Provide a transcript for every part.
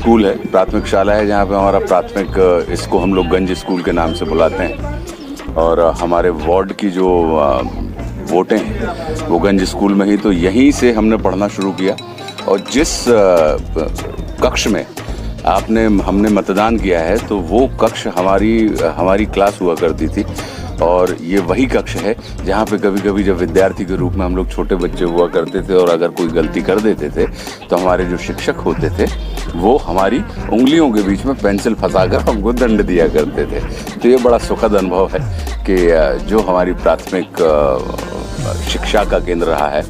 School है, प्राथमिक शाला है, जहाँ पे हमारा प्राथमिक, इसको हम लोग गंज स्कूल के नाम से बुलाते हैं। और हमारे वार्ड की जो वोटें हैं वो गंज स्कूल में ही, तो यहीं से हमने पढ़ना शुरू किया। और जिस कक्ष में हमने मतदान किया है तो वो कक्ष हमारी क्लास हुआ करती थी। और ये वही कक्ष है जहाँ पे कभी कभी जब विद्यार्थी के रूप में हम लोग छोटे बच्चे हुआ करते थे और अगर कोई गलती कर देते थे तो हमारे जो शिक्षक होते थे वो हमारी उंगलियों के बीच में पेंसिल फंसाकर हमको दंड दिया करते थे। तो ये बड़ा सुखद अनुभव है कि जो हमारी प्राथमिक शिक्षा का केंद्र रहा है,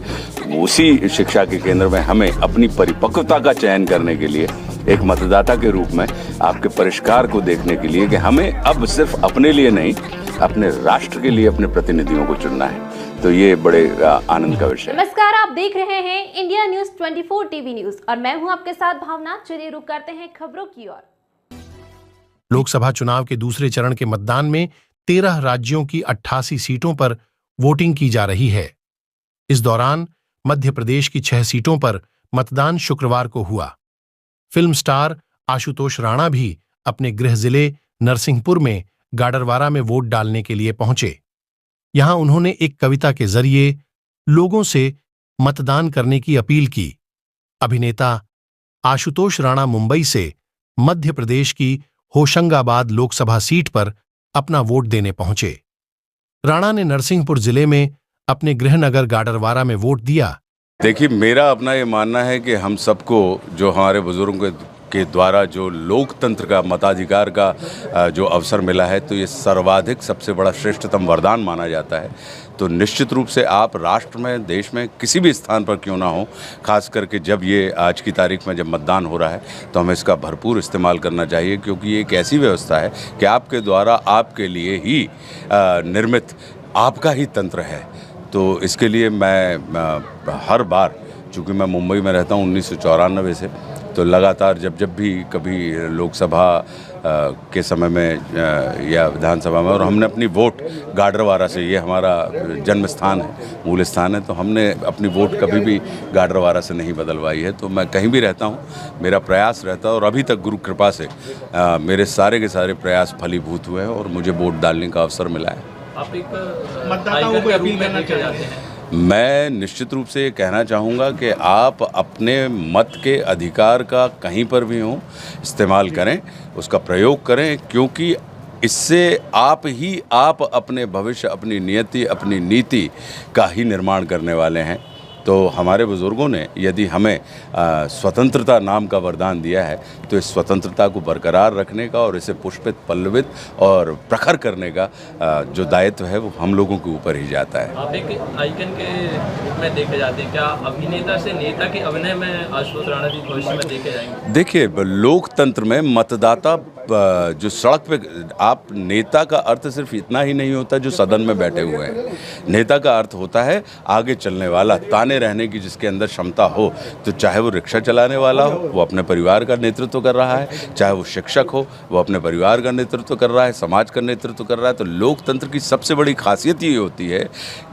उसी शिक्षा के केंद्र में हमें अपनी परिपक्वता का चयन करने के लिए एक मतदाता के रूप में आपके परिष्कार को देखने के लिए कि हमें अब सिर्फ अपने लिए नहीं, अपने राष्ट्र के लिए अपने प्रतिनिधियों को चुनना है। तो ये बड़े आनंद का विषय है। नमस्कार, आप देख रहे हैं इंडिया न्यूज 24 टीवी न्यूज और मैं हूं आपके साथ भावना। चलिए रुक करते हैं खबरों की ओर। लोकसभा चुनाव के दूसरे चरण के मतदान में 13 राज्यों की 88 सीटों पर वोटिंग की जा रही है। इस दौरान मध्य प्रदेश की 6 सीटों पर मतदान शुक्रवार को हुआ। फिल्म स्टार आशुतोष राणा भी अपने गृह जिले नरसिंहपुर में गाडरवारा में वोट डालने के लिए पहुंचे। यहां उन्होंने एक कविता के जरिए लोगों से मतदान करने की अपील की। अभिनेता आशुतोष राणा मुंबई से मध्य प्रदेश की होशंगाबाद लोकसभा सीट पर अपना वोट देने पहुंचे। राणा ने नरसिंहपुर जिले में अपने गृहनगर गाडरवारा में वोट दिया। देखिए, मेरा अपना ये मानना है कि हम सबको जो हमारे बुजुर्गों के द्वारा जो लोकतंत्र का मताधिकार का जो अवसर मिला है, तो ये सर्वाधिक सबसे बड़ा श्रेष्ठतम वरदान माना जाता है। तो निश्चित रूप से आप राष्ट्र में, देश में किसी भी स्थान पर क्यों ना हो, खास करके जब ये आज की तारीख में जब मतदान हो रहा है, तो हमें इसका भरपूर इस्तेमाल करना चाहिए, क्योंकि ये एक ऐसी व्यवस्था है कि आपके द्वारा आपके लिए ही निर्मित आपका ही तंत्र है। तो इसके लिए मैं हर बार, चूँकि मैं मुंबई में रहता हूँ 1994 से, तो लगातार जब भी कभी लोकसभा के समय में या विधानसभा में, और हमने अपनी वोट गाडरवारा से, ये हमारा जन्म स्थान है, मूल स्थान है, तो हमने अपनी वोट कभी भी गाडरवारा से नहीं बदलवाई है। तो मैं कहीं भी रहता हूँ, मेरा प्रयास रहता है और अभी तक गुरु कृपा से मेरे सारे के सारे प्रयास फलीभूत हुए हैं और मुझे वोट डालने का अवसर मिला है। आप एक मतदाताओं को अपील करना चाहते हैं? मैं निश्चित रूप से ये कहना चाहूँगा कि आप अपने मत के अधिकार का कहीं पर भी हो इस्तेमाल करें, उसका प्रयोग करें, क्योंकि इससे आप अपने भविष्य, अपनी नियति, अपनी नीति का ही निर्माण करने वाले हैं। तो हमारे बुज़ुर्गों ने यदि हमें स्वतंत्रता नाम का वरदान दिया है, तो इस स्वतंत्रता को बरकरार रखने का और इसे पुष्पित, पल्लवित और प्रखर करने का जो दायित्व है वो हम लोगों के ऊपर ही जाता है। आप एक आइकन के रूप में देखे जाते हैं, क्या अभिनेता से नेता के अभिनय में आशुतोष राणा जी भविष्य में देखे जाएंगे? देखिए, लोकतंत्र में मतदाता जो सड़क पे, आप नेता का अर्थ सिर्फ इतना ही नहीं होता जो सदन में बैठे हुए हैं। नेता का अर्थ होता है आगे चलने वाला, ताने रहने की जिसके अंदर क्षमता हो। तो चाहे वो रिक्शा चलाने वाला हो, वो अपने परिवार का नेतृत्व कर रहा है, चाहे वो शिक्षक हो, वो अपने परिवार का नेतृत्व कर रहा है, समाज का नेतृत्व कर रहा है। तो लोकतंत्र की सबसे बड़ी खासियत ये होती है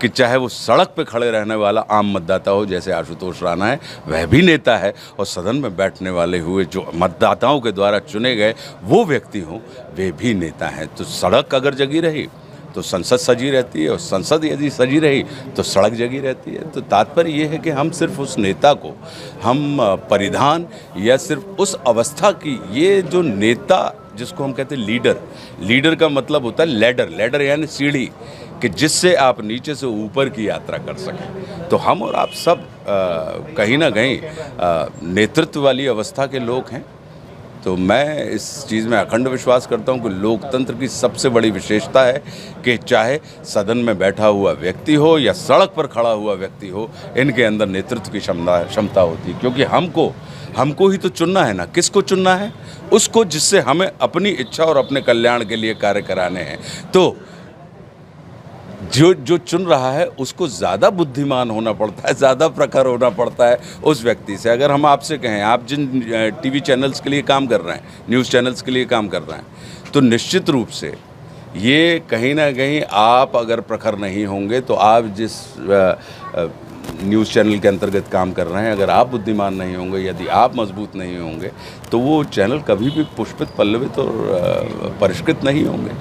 कि चाहे वो सड़क पे खड़े रहने वाला आम मतदाता हो, जैसे आशुतोष राणा है, वह भी नेता है, और सदन में बैठने वाले हुए जो मतदाताओं के द्वारा चुने गए वो व्यक्ति हों, वे भी नेता हैं। तो सड़क अगर जगी रही तो संसद सजी रहती है, और संसद यदि सजी रही तो सड़क जगी रहती है। तो तात्पर्य ये है कि हम सिर्फ उस नेता को, हम परिधान या सिर्फ उस अवस्था की, ये जो नेता जिसको हम कहते हैं लीडर का मतलब होता है लैडर यानी सीढ़ी, कि जिससे आप नीचे से ऊपर की यात्रा कर सकें। तो हम और आप सब कहीं ना कहीं नेतृत्व वाली अवस्था के लोग हैं। तो मैं इस चीज़ में अखंड विश्वास करता हूं कि लोकतंत्र की सबसे बड़ी विशेषता है कि चाहे सदन में बैठा हुआ व्यक्ति हो या सड़क पर खड़ा हुआ व्यक्ति हो, इनके अंदर नेतृत्व की क्षमता होती है। क्योंकि हमको ही तो चुनना है ना। किसको चुनना है? उसको जिससे हमें अपनी इच्छा और अपने कल्याण के लिए कार्य कराने हैं। तो जो चुन रहा है उसको ज़्यादा बुद्धिमान होना पड़ता है, ज़्यादा प्रखर होना पड़ता है उस व्यक्ति से। अगर हम आपसे कहें, आप जिन टीवी चैनल्स के लिए काम कर रहे हैं, न्यूज़ चैनल्स के लिए काम कर रहे हैं, तो निश्चित रूप से ये कहीं ना कहीं आप अगर प्रखर नहीं होंगे तो आप जिस न्यूज़ चैनल के अंतर्गत काम कर रहे हैं, अगर आप बुद्धिमान नहीं होंगे, यदि आप मजबूत नहीं होंगे, तो वो चैनल कभी भी पुष्पित, पल्लवित और परिष्कृत नहीं होंगे।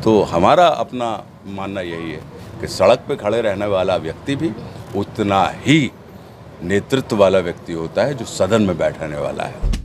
तो हमारा अपना मानना यही है कि सड़क पे खड़े रहने वाला व्यक्ति भी उतना ही नेतृत्व वाला व्यक्ति होता है जो सदन में बैठने वाला है।